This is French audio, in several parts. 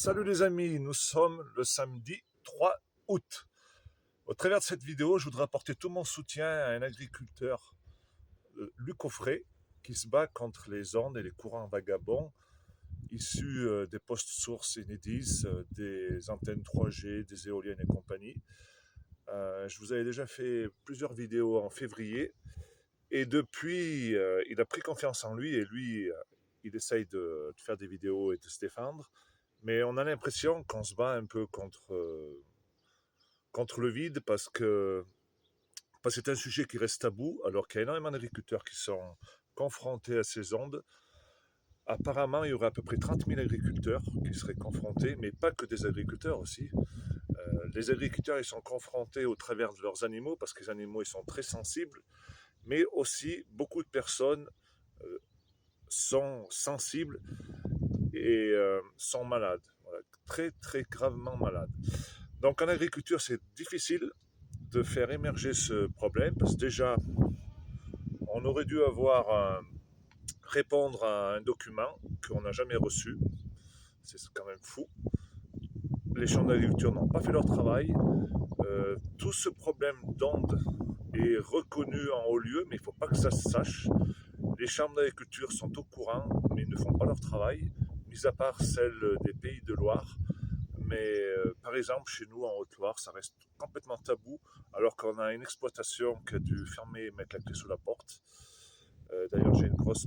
Salut les amis, nous sommes le samedi 3 août. Au travers de cette vidéo, je voudrais apporter tout mon soutien à un agriculteur, Luc Offray, qui se bat contre les ondes et les courants vagabonds issus des postes sources Enedis, des antennes 3G, des éoliennes et compagnie. Je vous avais déjà fait plusieurs vidéos en février et depuis, il a pris confiance en lui et lui, il essaye de faire des vidéos et de se défendre. Mais on a l'impression qu'on se bat un peu contre le vide parce que c'est un sujet qui reste tabou, alors qu'il y a énormément d'agriculteurs qui sont confrontés à ces ondes. Apparemment, il y aurait à peu près 30 000 agriculteurs qui seraient confrontés, mais pas que des agriculteurs aussi. Les agriculteurs, ils sont confrontés au travers de leurs animaux, parce que les animaux, ils sont très sensibles, mais aussi beaucoup de personnes sont sensibles et sont malades, voilà, très très gravement malades. Donc en agriculture, c'est difficile de faire émerger ce problème, parce que déjà, on aurait dû répondre à un document qu'on n'a jamais reçu. C'est quand même fou. Les chambres d'agriculture n'ont pas fait leur travail. Tout ce problème d'ondes est reconnu en haut lieu, mais il ne faut pas que ça se sache. Les chambres d'agriculture sont au courant, mais ils ne font pas leur travail, mis à part celles des Pays de Loire. Mais par exemple, chez nous, en Haute-Loire, ça reste complètement tabou, alors qu'on a une exploitation qui a dû fermer et mettre la clé sous la porte. D'ailleurs, j'ai une grosse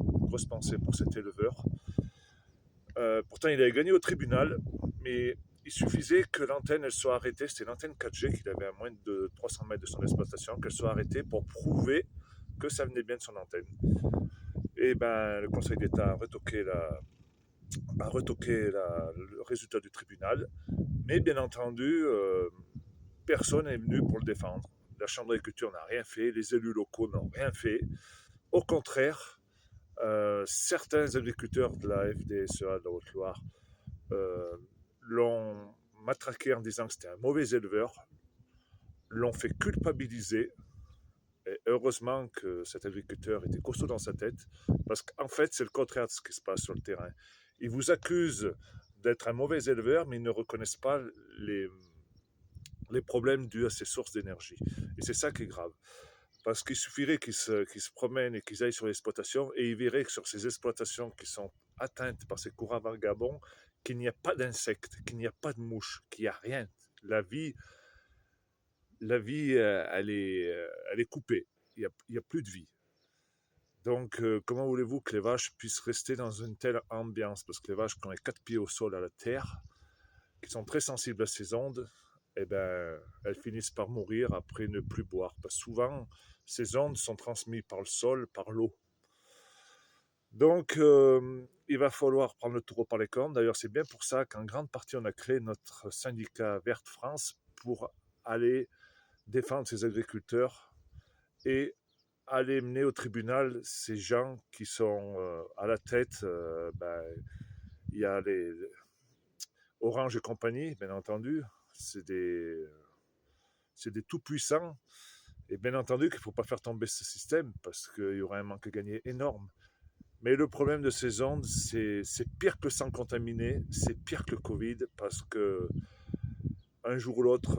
pensée pour cet éleveur. Pourtant, il avait gagné au tribunal, mais il suffisait que l'antenne elle soit arrêtée. C'était l'antenne 4G qu'il avait à moins de 300 mètres de son exploitation, qu'elle soit arrêtée pour prouver que ça venait bien de son antenne. Et ben, le Conseil d'État a retoqué le résultat du tribunal, mais bien entendu, personne n'est venu pour le défendre. La Chambre d'agriculture n'a rien fait, les élus locaux n'ont rien fait. Au contraire, certains agriculteurs de la FDSEA de la Haute-Loire l'ont matraqué en disant que c'était un mauvais éleveur, l'ont fait culpabiliser. Et heureusement que cet agriculteur était costaud dans sa tête, parce qu'en fait, c'est le contraire de ce qui se passe sur le terrain. Ils vous accusent d'être un mauvais éleveur, mais ils ne reconnaissent pas les problèmes dus à ces sources d'énergie. Et c'est ça qui est grave. Parce qu'il suffirait qu'ils se promènent et qu'ils aillent sur l'exploitation, et ils verraient que sur ces exploitations qui sont atteintes par ces courants vagabonds, qu'il n'y a pas d'insectes, qu'il n'y a pas de mouches, qu'il n'y a rien. La vie, elle est coupée. Il n'y a plus de vie. Donc, comment voulez-vous que les vaches puissent rester dans une telle ambiance? Parce que les vaches qui ont les 4 pieds au sol à la terre, qui sont très sensibles à ces ondes, eh ben, elles finissent par mourir après ne plus boire. Parce que souvent, ces ondes sont transmises par le sol, par l'eau. Donc, il va falloir prendre le taureau par les cornes. D'ailleurs, c'est bien pour ça qu'en grande partie, on a créé notre syndicat Verte France pour aller défendre ces agriculteurs et aller mener au tribunal ces gens qui sont à la tête. Il y a les Orange et compagnie, bien entendu. C'est des tout-puissants. Et bien entendu qu'il ne faut pas faire tomber ce système parce qu'il y aura un manque à gagner énorme. Mais le problème de ces ondes, c'est pire que le sang contaminé, c'est pire que le Covid, parce que un jour ou l'autre,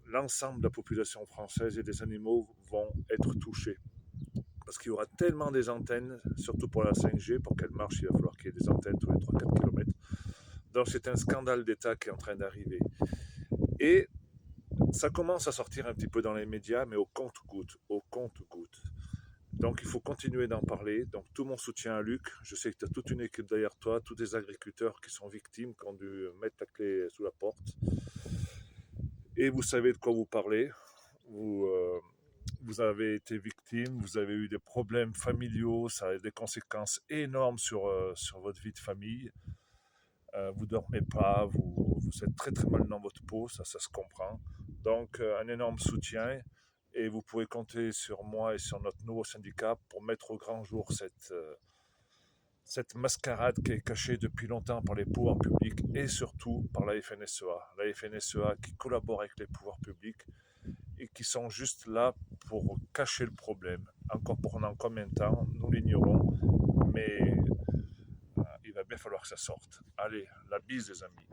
l'ensemble de la population française et des animaux vont être touchés. Parce qu'il y aura tellement des antennes, surtout pour la 5G, pour qu'elle marche, il va falloir qu'il y ait des antennes tous les 3-4 km. Donc c'est un scandale d'État qui est en train d'arriver. Et ça commence à sortir un petit peu dans les médias, mais au compte-gouttes, Donc il faut continuer d'en parler. Donc tout mon soutien à Luc. Je sais que tu as toute une équipe derrière toi, tous des agriculteurs qui sont victimes, qui ont dû mettre la clé sous la porte. Et vous savez de quoi vous parlez. Vous avez été victime, vous avez eu des problèmes familiaux, ça a des conséquences énormes sur votre vie de famille. Vous ne dormez pas, vous êtes très très mal dans votre peau, ça se comprend. Donc un énorme soutien. Et vous pouvez compter sur moi et sur notre nouveau syndicat pour mettre au grand jour cette mascarade qui est cachée depuis longtemps par les pouvoirs publics et surtout par la FNSEA. La FNSEA qui collabore avec les pouvoirs publics et qui sont juste là pour cacher le problème. Encore pendant combien de temps, nous l'ignorons, mais il va bien falloir que ça sorte. Allez, la bise les amis.